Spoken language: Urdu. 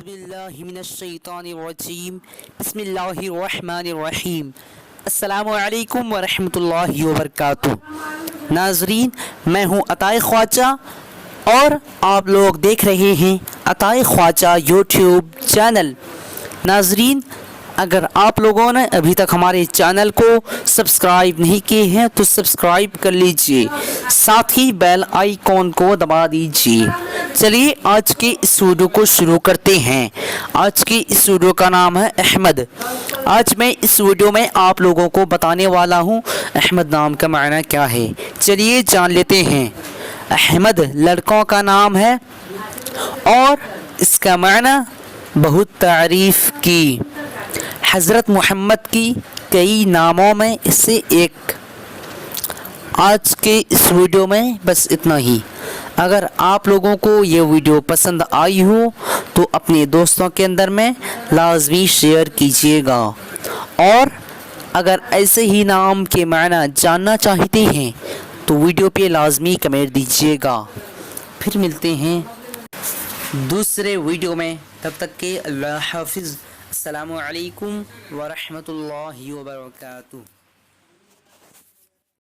باللہ من الشیطان الرجیم بسم اللہ الرحمن الرحیم السلام علیکم ورحمۃ اللہ وبرکاتہ۔ ناظرین، میں ہوں عطائے خواجہ اور آپ لوگ دیکھ رہے ہیں عطائے خواجہ یوٹیوب چینل۔ ناظرین، اگر آپ لوگوں نے ابھی تک ہمارے چینل کو سبسکرائب نہیں کیے ہیں تو سبسکرائب کر لیجئے، ساتھ ہی بیل آئیکن کو دبا دیجئے۔ چلیے آج کے اس ویڈیو کو شروع کرتے ہیں۔ آج کی اس ویڈیو کا نام ہے احمد۔ آج میں اس ویڈیو میں آپ لوگوں کو بتانے والا ہوں احمد نام کا معنی کیا ہے۔ چلیے جان لیتے ہیں۔ احمد لڑکوں کا نام ہے اور اس کا معنی بہت تعریف کی۔ حضرت محمد کی کئی ناموں میں اس سے ایک۔ آج کے اس ویڈیو میں بس اتنا ہی۔ اگر آپ لوگوں کو یہ ویڈیو پسند آئی ہو تو اپنے دوستوں کے اندر میں لازمی شیئر کیجیے گا، اور اگر ایسے ہی نام کے معنی جاننا چاہتے ہیں تو ویڈیو پہ لازمی کمنٹ دیجیے گا۔ پھر ملتے ہیں دوسرے ویڈیو میں، تب تک کے اللہ حافظ۔ السلام علیکم ورحمۃ اللہ وبرکاتہ۔